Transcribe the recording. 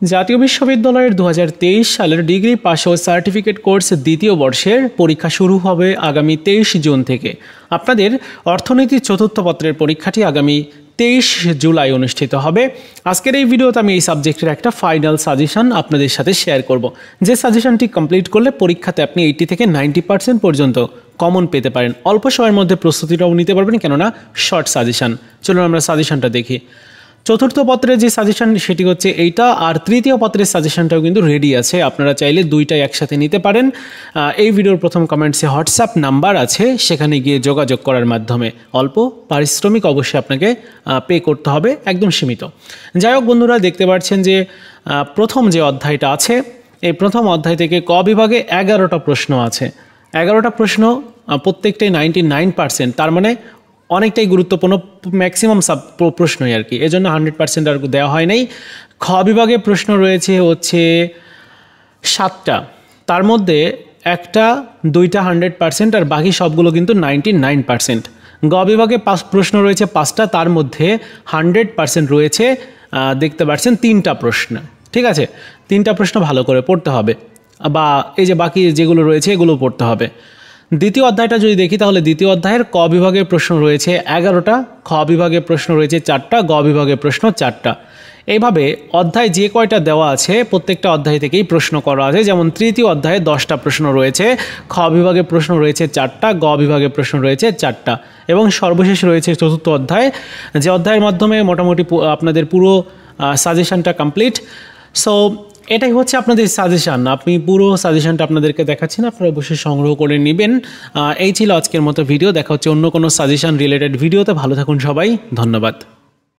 জাতীয় বিশ্ববিদ্যালয়ের 2023 সালের ডিগ্রি পাস ও সার্টিফিকেট কোর্স দ্বিতীয় বর্ষের পরীক্ষা শুরু হবে আগামী 23 জুন থেকে। আপনাদের অর্থনীতি চতুর্থ পত্রের পরীক্ষাটি আগামী 23 জুলাই অনুষ্ঠিত হবে। আজকের এই ভিডিওতে আমি এই সাবজেক্টের একটা ফাইনাল সাজেশন আপনাদের সাথে শেয়ার করব, যে সাজেশনটি কমপ্লিট করলে পরীক্ষাতে আপনি 80 থেকে 90% পর্যন্ত কমন পেতে পারেন। অল্প সময়ের মধ্যে প্রস্তুতিটাও নিতে পারবেন, কেননা শর্ট সাজেশন। চলুন আমরা সাজেশনটা দেখি। চতুর্থ পত্রের যে সাজেশন সেটি হচ্ছে এইটা, আর তৃতীয় পত্রের সাজেশনটাও কিন্তু রেডি আছে। আপনারা চাইলে দুইটাই একসাথে নিতে পারেন। এই ভিডিওর প্রথম কমেন্টসে হোয়াটসঅ্যাপ নাম্বার আছে, সেখানে গিয়ে যোগাযোগ করার মাধ্যমে অল্প পারিশ্রমিক অবশ্যই আপনাকে পে করতে হবে, একদম সীমিত। যাই হোক বন্ধুরা, দেখতে পাচ্ছেন যে প্রথম যে অধ্যায়টা আছে, এই প্রথম অধ্যায় থেকে ক বিভাগে 11টা প্রশ্ন আছে। 11টা প্রশ্ন, প্রত্যেকটাই 99%, তার মানে অনেকটাই গুরুত্বপূর্ণ, ম্যাক্সিমাম প্রশ্নই আর কি, এজন্য 100% আর দেওয়া হয় নাই। খ বিভাগে প্রশ্ন রয়েছে হচ্ছে 7টা, তার মধ্যে একটা দুইটা 100%, আর বাকি সবগুলো কিন্তু 99%। গ বিভাগে প্রশ্ন রয়েছে 5টা, তার মধ্যে 100% রয়েছে, দেখতে পাচ্ছেন 3টা প্রশ্ন। ঠিক আছে, 3টা প্রশ্ন ভালো করে পড়তে হবে, বা এই যে বাকি যেগুলো রয়েছে এগুলো পড়তে হবে। দ্বিতীয় অধ্যায়টা যদি দেখি, তাহলে দ্বিতীয় অধ্যায়ের ক বিভাগের প্রশ্ন রয়েছে 11টা, খ বিভাগের প্রশ্ন রয়েছে 4টা, গ বিভাগের প্রশ্ন 4টা। এইভাবে অধ্যায় যে কয়টা দেওয়া আছে প্রত্যেকটা অধ্যায় থেকেই প্রশ্ন করা আছে। যেমন তৃতীয় অধ্যায়ে 10টা প্রশ্ন রয়েছে, খ বিভাগের প্রশ্ন রয়েছে 4টা, গ বিভাগের প্রশ্ন রয়েছে 4টা, এবং সর্বশেষ রয়েছে চতুর্থ অধ্যায়, যে অধ্যায়ের মাধ্যমে মোটামুটি আপনাদের পুরো সাজেশনটা কমপ্লিট। সো এটাই হচ্ছে আপনাদের সাজেশন। আপনি পুরো সাজেশনটা আপনাদেরকে দেখাচ্ছেন, আপনারা অবশ্যই সংগ্রহ করে নেবেন। এই ছিল আজকের মতো ভিডিও। দেখা হচ্ছে অন্য কোনো সাজেশন রিলেটেড ভিডিওতে। ভালো থাকুন সবাই, ধন্যবাদ।